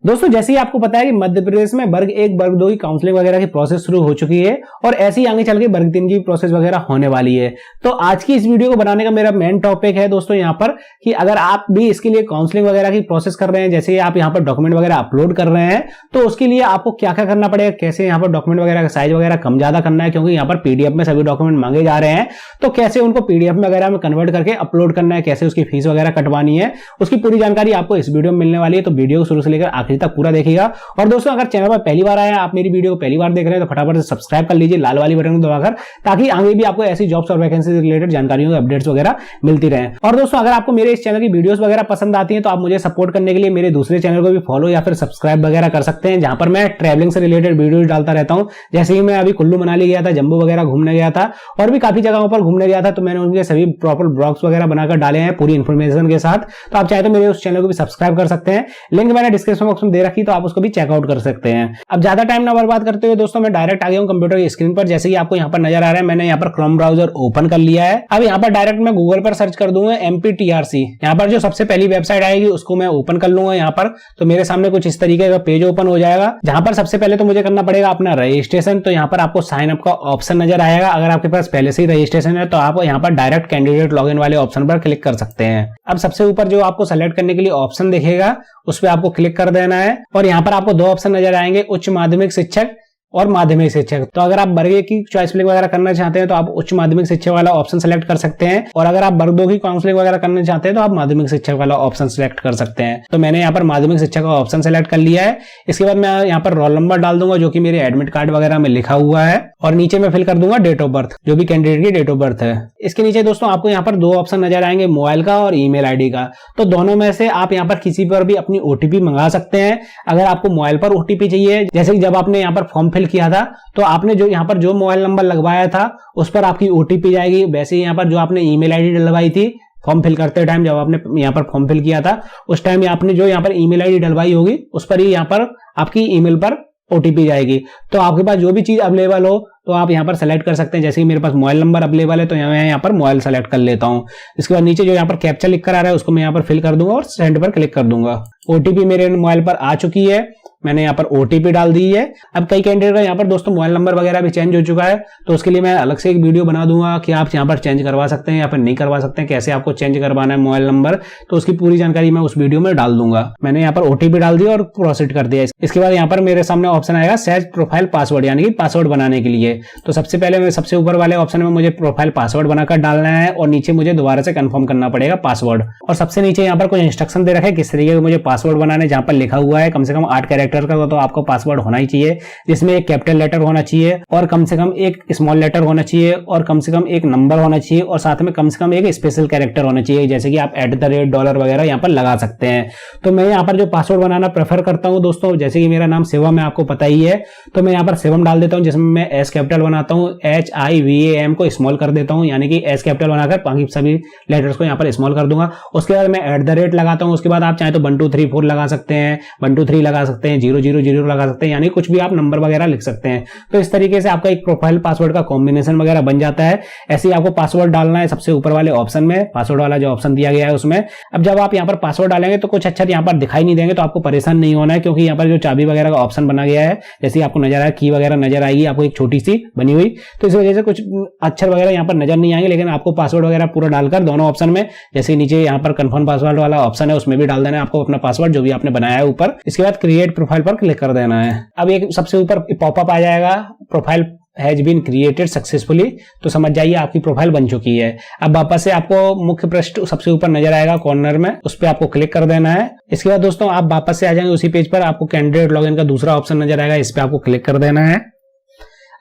दोस्तों जैसे ही आपको पता है कि मध्य प्रदेश में वर्ग 1 वर्ग 2 की काउंसलिंग वगैरह की प्रोसेस शुरू हो चुकी है और ऐसे ही आगे चल के वर्ग 3 की प्रोसेस वगैरह होने वाली है। तो आज की इस वीडियो को बनाने का मेरा मेन टॉपिक है दोस्तों यहाँ पर कि अगर आप भी इसके लिए काउंसलिंग वगैरह की प्रोसेस कर रहे हैं, जैसे आप यहाँ पर डॉक्यूमेंट वगैरह अपलोड कर रहे हैं, तो उसके लिए आपको क्या क्या करना पड़ेगा, कैसे यहाँ पर डॉक्यूमेंट वगैरह का साइज वगैरह कम ज्यादा करना है, क्योंकि यहाँ पर पीडीएफ में सभी डॉक्यूमेंट मांगे जा रहे हैं, तो कैसे उनको पीडीएफ वगैरह में कन्वर्ट करके अपलोड करना है, कैसे उसकी फीस वगैरह कटवानी है, उसकी पूरी जानकारी आपको इस वीडियो में मिलने वाली है। तो वीडियो को शुरू से लेकर आखिर तक पूरा देखिएगा। और दोस्तों अगर चैनल पर पहली बार आया, आप मेरी वीडियो को पहली बार देख रहे हैं, तो फटाफट से सब्सक्राइब कर लीजिए लाल वाली बटन को दबाकर, ताकि आगे भी आपको ऐसी जॉब्स और वैकेंसी से रिलेटेड जानकारियों के अपडेट्स वगैरह मिलती रहे। और दोस्तों अगर आपको मेरे इस चैनल की वीडियोस वगैरह पसंद आती हैं, तो आप मुझे सपोर्ट करने के लिए मेरे दूसरे चैनल को भी फॉलो या फिर सब्सक्राइब वगैरह कर सकते हैं, जहां पर मैं ट्रैवलिंग से रिलेटेड वीडियोस डालता रहता हूं। जैसे ही मैं अभी कुल्लू मनाली गया था, जम्मू वगैरह घूमने गया था और भी काफी जगहों पर घूमने गया था, तो मैंने उनके सभी प्रॉपर ब्लॉग्स वगैरह बनाकर डाले हैं पूरी इन्फॉर्मेशन के साथ। तो आप चाहे तो मेरे उस चैनल को भी सब्सक्राइब कर सकते हैं, लिंक मैंने डिस्क्रिप्शन बॉक्स में दे रखी, तो आप उसको भी चेकआउट कर सकते हैं। अब ज्यादा टाइम ना बर्बाद करते हुए दोस्तों मैं डायरेक्ट आ गया हूं कंप्यूटर की स्क्रीन पर। जैसे कि आपको यहाँ पर नजर आ रहा है, मैंने यहाँ पर क्रोम ब्राउजर ओपन कर लिया है। अब यहाँ पर डायरेक्ट मैं गूगल पर सर्च कर दूंगा MPTRC। यहाँ पर जो सबसे पहली वेबसाइट आएगी उसको मैं ओपन कर लूंगा। यहाँ पर तो मेरे सामने कुछ इस तरीके का पेज ओपन हो जाएगा, जहां पर सबसे पहले तो मुझे करना पड़ेगा अपना रजिस्ट्रेशन। तो यहाँ पर आपको साइन अप का ऑप्शन नजर आएगा। अगर आपके पास पहले से ही रजिस्ट्रेशन है तो आप यहाँ पर डायरेक्ट कैंडिडेट लॉगिन वाले ऑप्शन पर क्लिक कर सकते हैं। अब सबसे ऊपर जो आपको सेलेक्ट करने के लिए ऑप्शन दिखेगा, उस पर आपको क्लिक कर देना है और यहाँ पर आपको दो ऑप्शन नजर आएंगे, उच्च माध्यमिक शिक्षक और माध्यमिक शिक्षक। तो अगर आप वर्ग 1 की चॉइस फिलिंग वगैरह करना चाहते हैं तो आप उच्च माध्यमिक शिक्षक वाला ऑप्शन सेलेक्ट कर सकते हैं, और अगर आप वर्ग 2 की काउंसलिंग वगैरह करना चाहते हैं तो आप माध्यमिक शिक्षक वाला ऑप्शन सेलेक्ट कर सकते हैं। तो मैंने यहाँ पर माध्यमिक शिक्षक का ऑप्शन सेलेक्ट कर लिया है। इसके बाद मैं यहाँ पर रोल नंबर डाल दूंगा, जो कि मेरे एडमिट कार्ड वगैरह में लिखा हुआ है, और नीचे मैं फिल कर दूंगा डेट ऑफ बर्थ, जो भी कैंडिडेट की डेट ऑफ बर्थ है। इसके नीचे दोस्तों आपको यहाँ पर दो ऑप्शन नजर आएंगे, मोबाइल का और ईमेल आईडी का। तो दोनों में से आप यहाँ पर किसी पर भी अपनी ओटीपी मंगा सकते हैं। अगर आपको मोबाइल पर ओटीपी चाहिए, जैसे कि जब आपने यहाँ पर फॉर्म फिल किया था, तो आपने जो यहाँ पर जो मोबाइल नंबर लगवाया था उस पर आपकी ओटीपी जाएगी। वैसे ही यहाँ पर जो आपने ईमेल आईडी डलवाई थी फॉर्म फिल करते टाइम, जब आपने यहाँ पर फॉर्म फिल किया था, उस टाइम आपने जो यहाँ पर ईमेल आईडी डलवाई होगी उस पर ही यहाँ पर आपकी ईमेल पर ओटीपी जाएगी। तो आपके पास जो भी चीज अवेलेबल हो तो आप यहाँ पर सेलेक्ट कर सकते हैं। जैसे कि मेरे पास मोबाइल नंबर अवेलेबल है तो मैं यहाँ पर मोबाइल सेलेक्ट कर लेता हूँ। इसके बाद नीचे जो यहाँ पर कैप्चा लिख कर आ रहा है उसको मैं यहाँ पर फिल कर दूंगा और सेंड पर क्लिक कर दूंगा। ओटीपी मेरे मोबाइल पर आ चुकी है, मैंने यहाँ पर ओटीपी डाल दी है। अब कई कैंडिडेट का यहाँ पर दोस्तों मोबाइल नंबर वगैरह भी चेंज हो चुका है, तो उसके लिए मैं अलग से एक वीडियो बना दूंगा कि आप यहाँ पर चेंज करवा सकते हैं या फिर नहीं करवा सकते हैं, कैसे आपको चेंज करवाना है मोबाइल नंबर, तो उसकी पूरी जानकारी मैं उस वीडियो में डाल दूंगा। मैंने यहाँ पर ओटीपी डाल दिया और प्रोसीड कर दिया। इसके बाद यहाँ पर मेरे सामने ऑप्शन आएगा सेट प्रोफाइल पासवर्ड, यानी कि पासवर्ड बनाने के लिए। तो सबसे पहले सबसे ऊपर वाले ऑप्शन में मुझे प्रोफाइल पासवर्ड बनाकर डालना है और नीचे मुझे दोबारा से कंफर्म करना पड़ेगा पासवर्ड। और सबसे नीचे यहाँ पर कुछ इंस्ट्रक्शन दे रखे किस तरीके का मुझे पासवर्ड बनाने, जहां पर लिखा हुआ है कम से कम 8 कैरेक्टर का तो आपको पासवर्ड होना ही चाहिए, जिसमें एक कैपिटल लेटर होना चाहिए और कम से कम एक स्मॉल लेटर होना चाहिए और कम से कम एक नंबर होना चाहिए और साथ में कम से कम एक स्पेशल कैरेक्टर होना चाहिए, जैसे कि आप $, वगैरह यहाँ पर लगा सकते हैं। तो मैं यहाँ पर जो पासवर्ड बनाना प्रेफर करता हूँ दोस्तों, जैसे कि मेरा नाम शिवम है, आपको पता ही है, तो मैं यहाँ पर शिवम डाल देता हूँ, जिसमें मैं एस कैपिटल बनाता हूँ, HIVAM को स्मॉल कर देता हूँ, यानी कि एस कैपिटल बनाकर बाकी सभी लेटर्स को यहाँ पर स्मॉल कर दूंगा। उसके बाद मैं @ लगाता हूँ। उसके बाद आप चाहे तो 1 2 3 4 लगा सकते हैं, 1 2 3 लगा सकते हैं, 0 0 0 लगा सकते हैं, यानी कुछ भी आप नंबर वगैरह लिख सकते हैं। तो इस तरीके से आपका एक प्रोफाइल पासवर्ड का कॉम्बिनेशन वगैरह बन जाता है। ऐसे ही आपको पासवर्ड डालना है सबसे ऊपर वाले ऑप्शन में, पासवर्ड वाला जो ऑप्शन दिया गया है उसमें। अब जब आप यहाँ पर पासवर्ड डालेंगे तो कुछ अक्षर यहाँ पर दिखाई नहीं देंगे, तो आपको परेशान नहीं होना है, क्योंकि यहाँ पर जो चाबी वगैरह का ऑप्शन बना गया है, जैसे आपको नजर आया की वगैरह नजर आएगी आपको एक छोटी सी बनी हुई, तो इस वजह से कुछ अक्षर वगैरह यहाँ पर नजर नहीं आएंगे। लेकिन आपको पासवर्ड वगैरह पूरा डालकर दोनों ऑप्शन में, जैसे नीचे यहाँ पर कंफर्म पासवर्ड वाला ऑप्शन है उसमें भी डाल देना है आपको अपना पासवर्ड जो भी आपने बनाया है ऊपर। इसके बाद क्रिएट प्रोफाइल पर क्लिक कर देना है। अब एक सबसे ऊपर पॉपअप आ जाएगा, profile has been created successfully, तो समझ जाइए आपकी प्रोफाइल बन चुकी है। अब वापस से आपको मुख्य पृष्ठ सबसे ऊपर नजर आएगा कॉर्नर में, उस पर आपको क्लिक कर देना है। इसके बाद दोस्तों आप वापस से आ जाएंगे उसी पेज पर, आपको कैंडिडेट लॉगिन का दूसरा ऑप्शन नजर आएगा, इस पर आपको क्लिक कर देना है।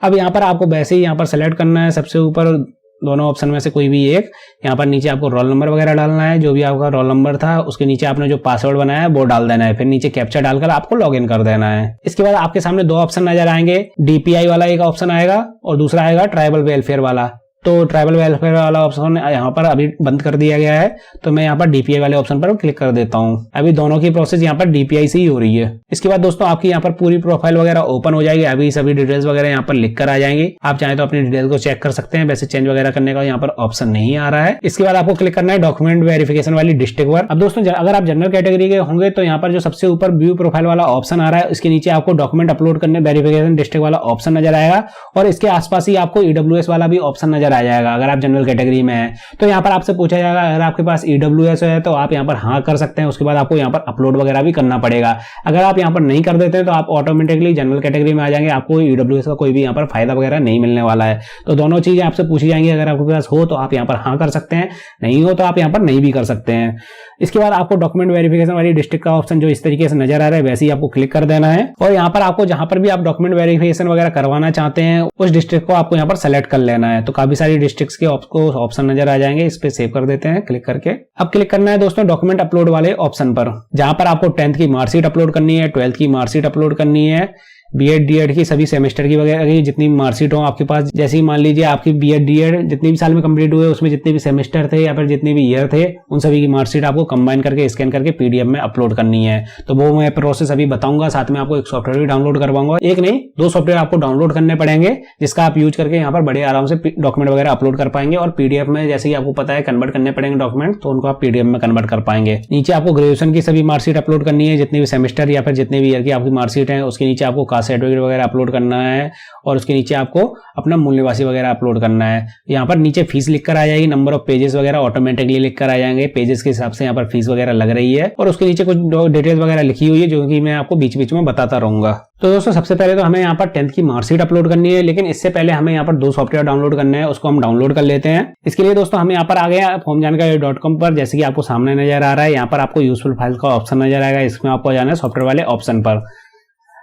अब यहाँ पर आपको वैसे ही यहाँ पर सेलेक्ट करना है सबसे ऊपर दोनों ऑप्शन में से कोई भी एक। यहाँ पर नीचे आपको रोल नंबर वगैरह डालना है, जो भी आपका रोल नंबर था उसके नीचे आपने जो पासवर्ड बनाया है वो डाल देना है, फिर नीचे कैप्चा डालकर आपको लॉगिन कर देना है। इसके बाद आपके सामने दो ऑप्शन नजर आएंगे, DPI वाला एक ऑप्शन आएगा और दूसरा आएगा ट्राइबल वेलफेयर वाला। तो ट्राइबल वेलफेयर वाला ऑप्शन यहाँ पर अभी बंद कर दिया गया है, तो मैं यहाँ पर डीपीआई वाले ऑप्शन पर क्लिक कर देता हूँ। अभी दोनों की प्रोसेस यहाँ पर डीपीआई से ही हो रही है। इसके बाद दोस्तों आपकी यहाँ पर पूरी प्रोफाइल वगैरह ओपन हो जाएगी। अभी सभी डिटेल्स वगैरह यहाँ पर लिख कर आ जाएंगे। आप चाहे तो अपनी डिटेल्स को चेक कर सकते हैं। वैसे चेंज वगैरह करने का यहाँ पर ऑप्शन नहीं आ रहा है। इसके बाद आपको क्लिक करना है डॉक्यूमेंट वेरिफिकेशन वाली डिस्ट्रिक्ट पर। अब दोस्तों अगर आप जनरल कैटेगरी के होंगे तो यहाँ पर जो सबसे ऊपर व्यू प्रोफाइल वाला ऑप्शन आ रहा है, इसके नीचे आपको डॉक्यूमेंट अपलोड करने वेरिफिकेशन डिस्ट्रिक्ट वाला ऑप्शन नजर आएगा और इसके आसपास ही आपको ईडब्ल्यूएस वाला भी ऑप्शन नजर आ जाएगा। अगर आप जनरल कैटेगरी में है तो यहाँ पर आपसे पूछा जाएगा अगर आपके पास ईडब्ल्यूएस है तो आप यहाँ पर हाँ कर सकते हैं। उसके बाद आपको यहाँ पर अपलोड वगैरह भी करना पड़ेगा। अगर आप यहाँ पर नहीं कर देते हैं तो आप ऑटोमेटिकली जनरल कैटेगरी में आ जाएंगे। आपको ईडब्ल्यूएस का कोई भी यहाँ पर फायदा वगैरह नहीं मिलने वाला है। तो दोनों चीजें आपसे पूछी जाएंगी। अगर आपके पास हो तो आप यहाँ पर हाँ कर सकते हैं, नहीं हो तो आप यहाँ पर नहीं भी कर सकते हैं। इसके बाद आपको डॉक्यूमेंट वेरिफिकेशन वाली डिस्ट्रिक्ट का ऑप्शन जो इस तरीके से नजर आ रहा है वैसे ही आपको क्लिक कर देना है और यहाँ पर आपको जहां पर भी आप डॉक्यूमेंट वेरिफिकेशन वगैरह करवाना चाहते हैं उस डिस्ट्रिक्ट को आपको यहाँ पर सेलेक्ट कर लेना है। तो काफी सारी डिस्ट्रिक्ट्स के आपको ऑप्शन नजर आ जाएंगे। इस पे सेव कर देते हैं क्लिक करके। अब क्लिक करना है दोस्तों डॉक्यूमेंट अपलोड वाले ऑप्शन पर, जहां पर आपको 10th की मार्कशीट अपलोड करनी है, 12th की मार्कशीट अपलोड करनी है, बीएड डीएड की सभी सेमेस्टर की वगैरह की जितनी मार्कशीट हो आपके पास। जैसे ही मान लीजिए आपकी बीएड डीएड जितनी भी साल में कंप्लीट हुए उसमें जितने भी सेमेस्टर थे या फिर जितने भी ईयर थे उन सभी की मार्कशीट आपको कंबाइन करके स्कैन करके पीडीएफ में अपलोड करनी है। तो वो मैं प्रोसेस अभी बताऊंगा। साथ में आपको एक सॉफ्टवेयर भी डाउनलोड करवाऊंगा। एक नहीं 2 सॉफ्टवेयर आपको डाउनलोड करने पड़ेंगे जिसका आप यूज करके यहाँ पर बड़े आराम से डॉक्यूमेंट वगैरह अपलोड कर पाएंगे और पीडीएफ में जैसे कि आपको पता है कन्वर्ट करने पड़ेंगे डॉक्यूमेंट, तो उनको आप पीडीएफ में कन्वर्ट कर पाएंगे। नीचे आपको ग्रेजुएशन की सभी मार्कशीट अपलोड करनी है, जितने भी सेमेस्टर या फिर जितने भी ईयर की आपकी मार्कशीट है। उसके नीचे आपको कास्ट सर्टिफिकेट वगैरह अपलोड करना है और उसके नीचे आपको अपना मूल निवासी वगैरह अपलोड करना है। यहाँ पर नीचे फीस लिख कर आ जाएगी, नंबर ऑफ पेजेस वगैरह ऑटोमेटिकली लिख कर आ जाएंगे। पेजेस के हिसाब से यहाँ पर फीस वगैरह लग रही है और उसके नीचे कुछ डिटेल्स वगैरह लिखी हुई है जो कि मैं आपको बीच बीच में बताता रहूंगा। तो दोस्तों सबसे पहले तो हमें यहाँ पर 10th की मार्कशीट अपलोड करनी है, लेकिन इससे पहले हमें यहाँ पर 2 सॉफ्टवेयर डाउनलोड करने हैं। उसको हम डाउनलोड कर लेते हैं। इसके लिए दोस्तों हमें यहाँ पर आ गए formjankarya.com पर। जैसे कि आपको सामने नजर आ रहा है, यहाँ पर आपको यूजफुल फाइल का ऑप्शन नजर आएगा। इसमें आपको जाना है सॉफ्टवेयर वाले ऑप्शन पर,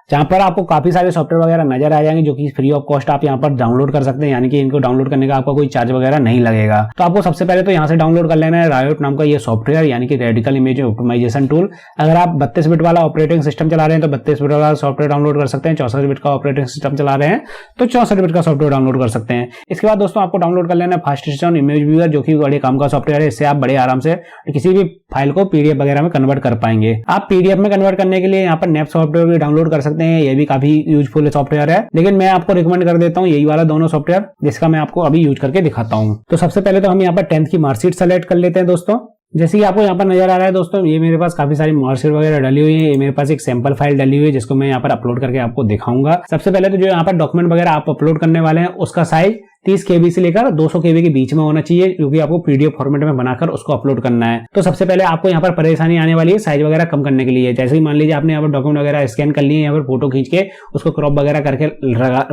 जहां पर आपको काफी सारे सॉफ्टवेयर वगैरह नजर आ जाएंगे जो कि फ्री ऑफ कॉस्ट आप यहां पर डाउनलोड कर सकते हैं। यानी कि इनको डाउनलोड करने का आपका कोई चार्ज वगैरह नहीं लगेगा। तो आपको सबसे पहले तो यहां से डाउनलोड कर लेना है रायोट नाम का ये सॉफ्टवेयर, यानी कि रेडिकल इमेज ऑप्टिमाइजेशन टूल। अगर आप 32 बिट वाला ऑपरेटिंग सिस्टम चला रहे हैं तो 32 बिट वाला सॉफ्टवेयर डाउनलोड कर सकते हैं। 64 बिट का ऑपरेटिंग सिस्टम चला रहे हैं तो 64 बिट का सॉफ्टवेयर डाउनलोड कर सकते हैं। इसके बाद दोस्तों आपको डाउनलोड कर लेना है फास्ट स्टोन इमेज व्यूअर, जो कि बड़े काम का सॉफ्टवेयर है। इससे आप बड़े आराम से किसी भी फाइल को पीडीएफ वगैरह में कन्वर्ट कर पाएंगे। आप पीडीएफ में कन्वर्ट करने के लिए यहाँ पर नेप सॉफ्टवेयर भी डाउनलोड कर सकते हैं। ये भी काफी यूजफुल सॉफ्टवेयर है, लेकिन मैं आपको रिकमेंड कर देता हूँ यही वाला दोनों सॉफ्टवेयर, जिसका मैं आपको अभी यूज करके दिखाता हूँ। तो सबसे पहले तो हम यहाँ पर 10th की मार्कशीट सेलेक्ट कर लेते हैं दोस्तों। जैसे कि आपको यहाँ पर नजर आ रहा है दोस्तों, ये मेरे पास काफी सारी मार्कशीट वगैरह डली हुई है। ये मेरे पास एक सैंपल फाइल डली हुई है जिसको मैं यहाँ पर अपलोड करके आपको दिखाऊंगा। सबसे पहले तो जो यहाँ पर डॉक्यूमेंट वगैरह आप अपलोड करने वाले हैं उसका साइज 30 KB से लेकर 200 KB के बीच में होना चाहिए, क्योंकि आपको पीडीएफ फॉर्मेट में बनाकर उसको अपलोड करना है। तो सबसे पहले आपको यहाँ पर परेशानी आने वाली है साइज वगैरह कम करने के लिए। जैसे ही मान लीजिए आपने यहाँ पर डॉक्यूमेंट वगैरह स्कैन कर लिए, यहाँ पर फोटो खींच के उसको क्रॉप वगैरह करके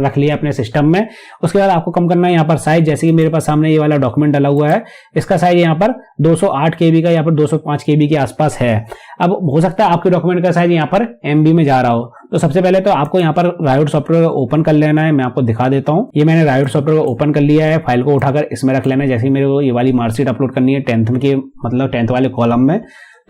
रख लिया अपने सिस्टम में। उसके बाद आपको कम करना है यहाँ पर साइज। जैसे कि मेरे पास सामने ये वाला डॉक्यूमेंट डला हुआ है, इसका साइज यहाँ पर 208 KB का या फिर 205 KB के आसपास है। अब हो सकता है आपके डॉक्यूमेंट का साइज यहाँ पर MB में जा रहा हो। तो सबसे पहले तो आपको यहाँ पर रायोट सॉफ्टवेयर ओपन कर लेना है। मैं आपको दिखा देता हूँ। ये मैंने रायोट सॉफ्टवेयर ओपन कर लिया है। फाइल को उठाकर इसमें रख लेना है। जैसे मेरे को ये वाली मार्कशीट अपलोड करनी है 10th की, मतलब 10th वाले कॉलम में,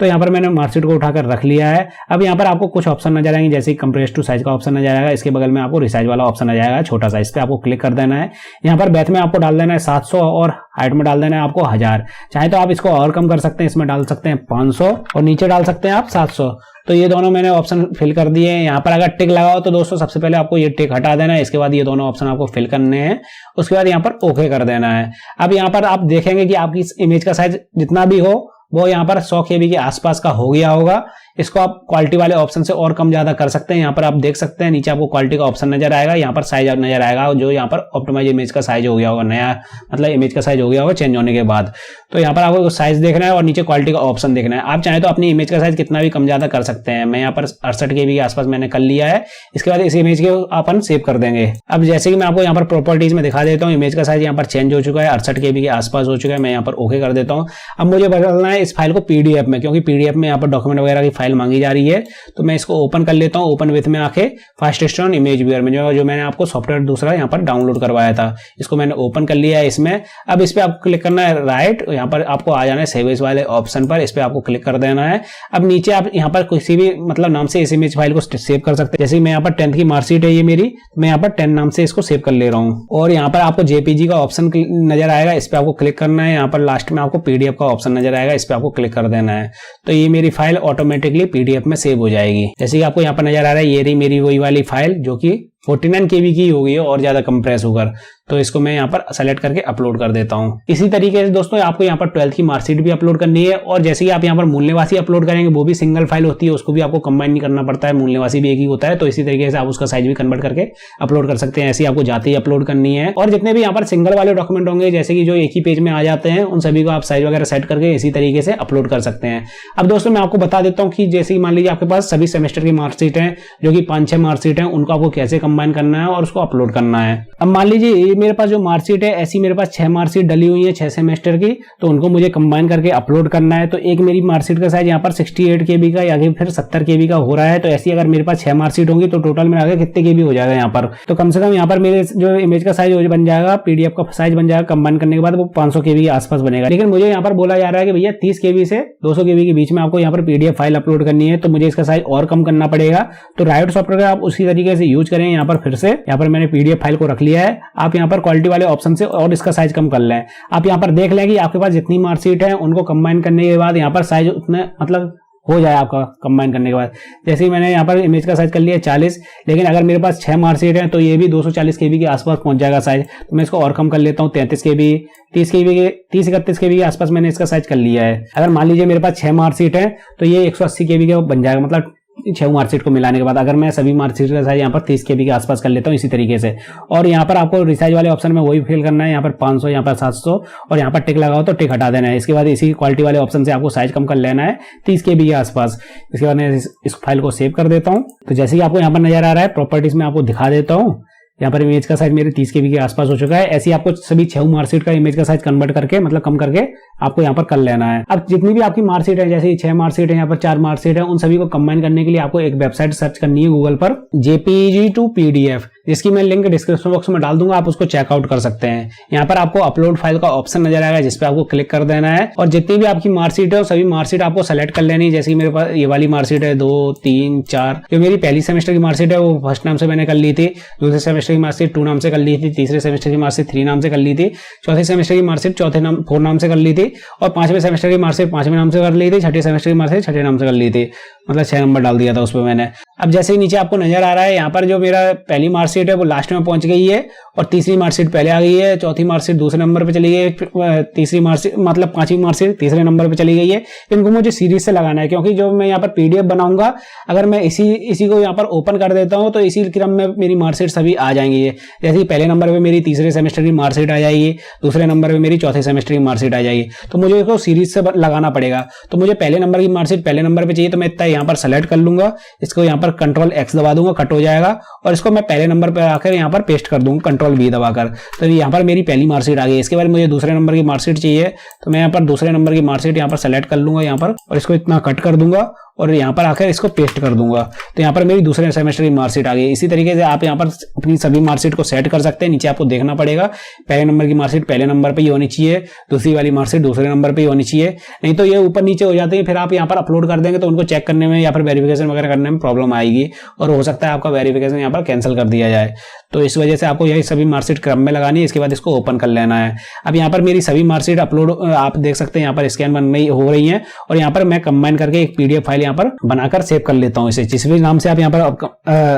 तो यहाँ पर मैंने मार्कशीट को उठाकर रख लिया है। अब यहाँ पर आपको कुछ ऑप्शन नजर आएंगे, जैसे कंप्रेस टू साइज का ऑप्शन नजर आएगा। इसके बगल में आपको रिसाइज वाला ऑप्शन नजर आएगा छोटा साइज पे, आपको क्लिक कर देना है। यहाँ पर बैथ में आपको डाल देना है 700 और हाइट में डाल देना है आपको 1000। चाहे तो आप इसको और कम कर सकते हैं, इसमें डाल सकते हैं 500 और नीचे डाल सकते हैं आप 700। तो ये दोनों मैंने ऑप्शन फिल कर दिए हैं। यहाँ पर अगर टिक लगाओ तो दोस्तों सबसे पहले आपको ये टिक हटा देना है। इसके बाद ये दोनों ऑप्शन आपको फिल करने हैं। उसके बाद यहाँ पर ओके कर देना है। अब यहाँ पर आप देखेंगे कि आपकी इमेज का साइज जितना भी हो वो यहाँ पर 100 KB के आसपास का हो गया होगा। इसको आप क्वालिटी वाले ऑप्शन से और कम ज्यादा कर सकते हैं। यहाँ पर आप देख सकते हैं नीचे आपको क्वालिटी का ऑप्शन नजर आएगा, यहाँ पर साइज नजर आएगा, जो यहाँ पर ऑप्टिमाइज इमेज का साइज हो गया होगा, नया मतलब इमेज का साइज हो गया होगा चेंज होने के बाद। तो यहाँ पर आपको साइज देखना है और नीचे क्वालिटी का ऑप्शन देखना है। आप चाहे तो अपनी इमेज का साइज कितना भी कम ज्यादा कर सकते हैं। मैं यहाँ पर 68 KB के आसपास मैंने कर लिया है। इसके बाद इस इमेज को अपन सेव कर देंगे। अब जैसे कि मैं आपको यहाँ पर प्रॉपर्टीज में दिखा देता हूँ, इमेज का साइज यहाँ पर चेंज हो चुका है, 68 KB के आसपास हो चुका है। मैं यहाँ पर ओके कर देता हूँ। अब मुझे बदलना है इस फाइल को पीडीएफ में, क्योंकि पीडीएफ में यहाँ पर डॉक्यूमेंट वगैरह की फाइल मांगी जा रही है। तो मैं इसको ओपन कर लेता हूँ। ओपन विथ में आके फास्टेस्टोन इमेज व्यूअर में जो मैंने आपको सॉफ्टवेयर दूसरा यहाँ पर डाउनलोड करवाया था, इसको मैंने ओपन कर लिया है इसमें। अब इस पे आपको क्लिक करना है राइट, यहाँ पर आपको आ जाना है सेव एज वाले ऑप्शन पर, इस पे आपको क्लिक कर देना है। अब नीचे आप यहाँ पर किसी भी मतलब नाम से इस इमेज फाइल को सेव कर सकते हैं। जैसे मैं यहाँ पर 10th की मार्कशीट है ये मेरी, मैं यहाँ पर 10 नाम से इसको सेव कर ले रहा हूँ। और यहाँ पर आपको जेपीजी का ऑप्शन नजर आएगा, इस पे आपको क्लिक करना है। यहाँ पर लास्ट में आपको पीडीएफ का ऑप्शन नजर आएगा, इस पे आपको क्लिक कर देना है। तो ये मेरी फाइल ऑटोमेटिकली पीडीएफ में सेव हो जाएगी। जैसे कि आपको यहाँ पर नजर आ रहा है, ये रही मेरी वही वाली फाइल जो कि 49 KB की हो गई है और ज्यादा कंप्रेस होकर। तो इसको मैं यहाँ पर सेलेक्ट करके अपलोड कर देता हूँ। इसी तरीके से दोस्तों आपको यहाँ पर 12th की मार्कशीट भी अपलोड करनी है। और जैसे कि आप यहाँ पर मूल निवासी अपलोड करेंगे, वो भी सिंगल फाइल होती है, उसको भी आपको कंबाइन नहीं करना पड़ता है, मूल निवासी भी एक ही होता है। तो इसी तरीके से आप उसका साइज भी कन्वर्ट करके अपलोड कर सकते हैं। ऐसे आपको जाते ही अपलोड करनी है। और जितने भी यहाँ पर सिंगल वाले डॉक्यूमेंट होंगे, जैसे कि जो एक ही पेज में आ जाते हैं, उन सभी को आप साइज वगैरह सेट करके इसी तरीके से अपलोड कर सकते हैं। अब दोस्तों मैं आपको बता देता हूँ कि जैसे मान लीजिए आपके पास सभी सेमेस्टर की मार्कशीट है, जो कि 5-6 मार्कशीट है, उनको आपको कैसे कंबाइन करना है और उसको अपलोड करना है। अब मान लीजिए मेरे पास जो मार्कशीट है, ऐसी मेरे पास 6 मार्कशीट डली हुई है 6 सेमेस्टर की, तो उनको मुझे कंबाइन करके अपलोड करना है। तो एक मेरी मार्कशीट का साइज यहाँ पर 68 KB का या फिर 70 KB का हो रहा है। तो ऐसी अगर मेरे पास 6 मार्कशीट होंगी तो टोटल में आगे कितने KB हो जाएगा यहाँ पर, तो कम से कम यहाँ पर मेरे जो इमेज का साइज बन जाएगा, पीडीएफ का साइज बन जाएगा कंबाइन करने के बाद वो 500 KB के आसपास बनेगा। लेकिन मुझे यहाँ पर बोला जा रहा है कि भैया 30 KB से 200 KB के बीच में आपको यहाँ पर पीडीएफ फाइल अपलोड करनी है, तो मुझे इसका साइज और कम करना पड़ेगा। तो राइट सॉफ्टवेयर आप उसी तरीके से यूज करें। यहाँ पर फिर से यहाँ पर मैंने पीडीएफ फाइल को रख लिया है। आप यहाँ पर क्वालिटी वाले ऑप्शन से और इसका साइज कम कर लें। आप यहाँ पर देख लें कि आपके पास जितनी मार्कशीट है उनको कंबाइन करने के बाद यहाँ पर साइज उतने मतलब हो जाए आपका कंबाइन करने के बाद। जैसे ही मैंने यहाँ पर इमेज का साइज कर लिया 40, लेकिन अगर मेरे पास 6 मार्कशीट है तो ये भी 240 KB के आसपास पहुंच जाएगा साइज। तो मैं इसको और कम कर लेता हूँ, 33 KB 30-31 KB के आसपास मैंने इसका साइज कर लिया है। अगर मान लीजिए मेरे पास 6 मार्कशीट है तो ये 180 KB का बन जाएगा, मतलब 6 मार्कशीट को मिलाने के बाद। अगर मैं सभी मार्कशीट का साइज यहाँ पर 30 KB के आसपास कर लेता हूँ इसी तरीके से। और यहाँ पर आपको रिसाइज वाले ऑप्शन में वही फिल करना है, यहाँ पर 500, यहाँ पर 700 और यहाँ पर टिक लगाओ तो टिक हटा देना है। इसके बाद इसी क्वालिटी वाले ऑप्शन से आपको साइज कम कर लेना है 30 KB के आसपास। इसके बाद मैं इस फाइल को सेव कर देता हूँ। तो जैसे कि आपको यहाँ पर नजर आ रहा है, प्रॉपर्टीज में आपको दिखा देता हूँ। यहाँ पर इमेज का साइज मेरे 30 KB के आसपास हो चुका है। ऐसे ही आपको सभी 6 मार्कशीट का इमेज का साइज कन्वर्ट करके मतलब कम करके आपको यहाँ पर कर लेना है। अब जितनी भी आपकी मार्कशीट है, जैसे 6 मार्कशीट है, यहाँ पर 4 मार्कशीट है, उन सभी को कंबाइन करने के लिए आपको एक वेबसाइट सर्च करनी है गूगल पर, JPG to PDF, जिसकी मैं लिंक डिस्क्रिप्शन बॉक्स में डाल दूंगा, आप उसको चेकआउट कर सकते हैं। यहाँ पर आपको अपलोड फाइल का ऑप्शन नजर आएगा, जिसपे आपको क्लिक कर देना है। और जितनी भी आपकी मार्कशीट है सभी मार्कशीट आपको सेलेक्ट कर लेनी है। जैसे मेरे पास ये वाली मार्कशीट है 2, 3, 4, जो मेरी पहली सेमेस्टर की मार्कशीट है वो फर्स्ट नाम से मैंने कर ली थी, दूसरे सेमेस्टर की मार्कशीट 2 नाम से कर ली थी, तीसरे सेमेस्टर की मार्कशीट 3 नाम से कर ली थी, चौथे सेमेस्टर की मार्कशीट 4 नाम से कर ली थी, और 5वें सेमेस्टर की मार्कशीट 5वें नाम से कर ली थी, छठे सेमेस्टर की मार्कशीट 6ठे नाम से कर ली थी, मतलब 6 नंबर डाल दिया था उसमें मैंने। अब जैसे ही नीचे आपको नजर आ रहा है, यहाँ पर जो मेरा पहली मार्कशीट है वो लास्ट में पहुंच गई है, और तीसरी मार्कशीट पहले आ गई है, चौथी मार्कशीट दूसरे नंबर पे चली गई है, तीसरी मार्कशीट मतलब 5वीं मार्कशीट तीसरे नंबर पे चली गई है। इनको मुझे सीरीज से लगाना है, क्योंकि जो मैं यहाँ पर पीडीएफ बनाऊंगा, अगर मैं इसी को यहाँ पर ओपन कर देता हूँ तो इसी क्रम में मेरी मार्कशीट सभी आ जाएंगी। जैसे पहले नंबर पे मेरी तीसरे सेमेस्टर की मार्कशीट आ जाएगी, दूसरे नंबर पे मेरी चौथे सेमेस्टर की मार्कशीट आ जाएगी। तो मुझे इसको सीरीज से लगाना पड़ेगा। तो मुझे पहले नंबर की मार्कशीट पहले नंबर पे चाहिए, तो मैं इतना यहाँ पर सेलेक्ट कर लूंगा, इसको यहाँ पर Ctrl+X दबा दूंगा, कट हो जाएगा, और इसको मैं पहले नंबर पर आकर यहाँ पर पेस्ट कर दूंगा Ctrl+V दबाकर। तो यहाँ पर मेरी पहली मार्कशीट आ गई। इसके बाद मुझे दूसरे नंबर की मार्कशीट चाहिए, तो मैं यहाँ पर दूसरे नंबर की मार्कशीट यहाँ पर सेलेक्ट कर लूंगा यहाँ पर, और इसको इतना कट कर दूंगा और यहाँ पर आकर इसको पेस्ट कर दूंगा। तो यहाँ पर मेरी दूसरे सेमेस्टर की मार्कशीट आ गई। इसी तरीके से आप यहाँ पर अपनी सभी मार्कशीट को सेट कर सकते हैं। नीचे आपको देखना पड़ेगा, पहले नंबर की मार्कशीट पहले नंबर पे ही होनी चाहिए, दूसरी वाली मार्कशीट दूसरे नंबर पे ही होनी चाहिए, नहीं तो ये ऊपर नीचे हो जाते हैं। फिर आप यहाँ पर अपलोड कर देंगे तो उनको चेक करने में या फिर वेरिफिकेशन वगैरह करने में प्रॉब्लम आएगी, और हो सकता है आपका वेरिफिकेशन यहाँ पर कैंसिल कर दिया जाए। तो इस वजह से आपको यही सभी मार्कशीट क्रम में लगानी है। इसके बाद इसको ओपन कर लेना है। अब यहाँ पर मेरी सभी मार्कशीट अपलोड आप देख सकते हैं, यहाँ पर स्कैन हो रही है, और यहाँ पर मैं कंबाइन करके एक पीडीएफ फाइल यहाँ पर बनाकर सेव कर लेता हूँ। इसे जिस भी नाम से आप यहाँ पर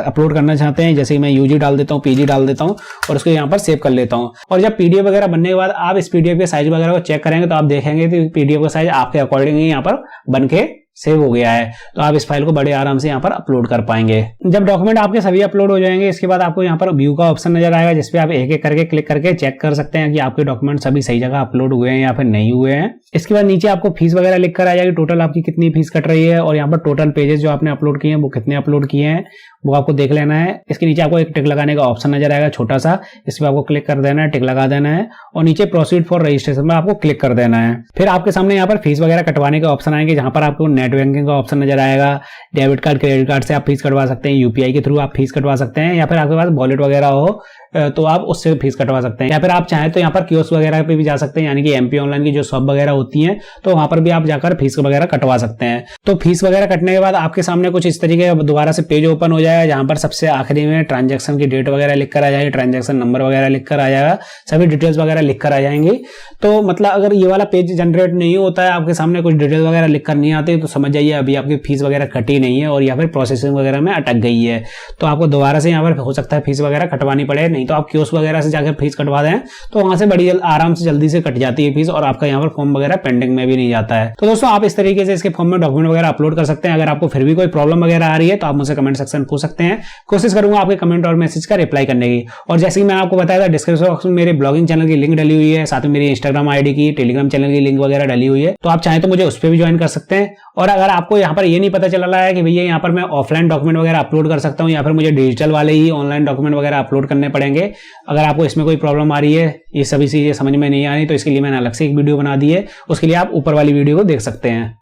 अपलोड करना चाहते हैं, जैसे मैं यूजी डाल देता हूँ, पीजी डाल देता हूँ, और उसको यहाँ पर सेव कर लेता हूँ। और जब पीडीएफ वगैरह बनने के बाद आप इस पीडीएफ के साइज वगैरह को चेक करेंगे तो आप देखेंगे कि पीडीएफ का साइज आपके अकॉर्डिंग यहाँ पर बन के सेव हो गया है। तो आप इस फाइल को बड़े आराम से यहाँ पर अपलोड कर पाएंगे। जब डॉक्यूमेंट आपके सभी अपलोड हो जाएंगे, इसके बाद आपको यहाँ पर व्यू का ऑप्शन नजर आएगा, जिसपे आप एक एक करके क्लिक करके चेक कर सकते हैं कि आपके डॉक्यूमेंट सभी सही जगह अपलोड हुए हैं या फिर नहीं हुए हैं। इसके बाद नीचे आपको फीस वगैरह लिख कर आ जाएगी, टोटल आपकी कितनी फीस कट रही है, और यहाँ पर टोटल पेजेस जो आपने अपलोड किए हैं वो कितने अपलोड किए हैं वो आपको देख लेना है। इसके नीचे आपको एक टिक लगाने का ऑप्शन नजर आएगा छोटा सा, इस पर आपको क्लिक कर देना है, टिक लगा देना है, और नीचे प्रोसीड फॉर रजिस्ट्रेशन में आपको क्लिक कर देना है। फिर आपके सामने यहाँ पर फीस वगैरह कटवाने के ऑप्शन आएंगे, जहां पर आपको नेट बैंकिंग का ऑप्शन नजर आएगा। डेबिट कार्ड क्रेडिट कार्ड से आप फीस कटवा सकते हैं, यूपीआई के थ्रू आप फीस कटवा सकते हैं, या फिर आपके पास वॉलेट वगैरह हो तो आप उससे फीस कटवा सकते हैं, या फिर आप चाहें तो यहाँ पर कियोस्क वगैरह पे भी जा सकते हैं, यानी कि एमपी ऑनलाइन की जो शॉप वगैरह होती हैं तो वहां पर भी आप जाकर फीस वगैरह कटवा सकते हैं। तो फीस वगैरह कटने के बाद आपके सामने कुछ इस तरीके का दोबारा से पेज ओपन हो जाएगा, जहां पर सबसे आखिरी में ट्रांजैक्शन की डेट वगैरह लिख कर आ जाएगी, ट्रांजैक्शन नंबर वगैरह लिख कर आ जाएगा, सभी डिटेल्स वगैरह लिख कर आ जाएंगी। तो मतलब अगर ये वाला पेज जनरेट नहीं होता है, आपके सामने कुछ डिटेल वगैरह लिख कर नहीं आती, तो समझ जाइए अभी आपकी फीस वगैरह कटी नहीं है और या फिर प्रोसेसिंग वगैरह में अटक गई है। तो आपको दोबारा से यहाँ पर हो सकता है फीस वगैरह कटवानी पड़े, नहीं तो आप कियोस्क वगैरह से जाकर फीस कटवा दें तो वहां से बड़ी आराम से जल्दी से कट जाती है फीस और आपका यहाँ पर फॉर्म वगैरह पेंडिंग में भी नहीं जाता है। तो दोस्तों आप इस तरीके से इसके फॉर्म में डॉक्यूमेंट वगैरह अपलोड कर सकते हैं। अगर आपको फिर भी कोई प्रॉब्लम वगैरह आ रही है तो आप मुझसे कमेंट सेक्शन पूछ सकते हैं, कोशिश करूंगा आपके कमेंट और मैसेज का रिप्लाई करने की। और जैसे कि मैंने आपको बताया था, डिस्क्रिप्शन बॉक्स में मेरे ब्लॉगिंग चैनल की लिंक डली हुई है, साथ में मेरी इंस्टाग्राम आईडी की, टेलीग्राम चैनल की लिंक वगैरह डली हुई है, तो आप चाहें तो मुझे उस पर भी ज्वाइन कर सकते हैं। और अगर आपको यहाँ पर ये नहीं पता चल रहा है कि भैया यहाँ पर मैं ऑफलाइन डॉक्यूमेंट वगैरह अपलोड कर सकता हूँ या फिर मुझे डिजिटल वाले ही ऑनलाइन डॉक्यूमेंट वगैरह अपलोड करने पड़ेंगे, अगर आपको इसमें कोई प्रॉब्लम आ रही है, ये सभी चीजें समझ में नहीं आ रही, तो इसके लिए मैंने अलग से एक वीडियो बना दी है, उसके लिए आप ऊपर वाली वीडियो को देख सकते हैं।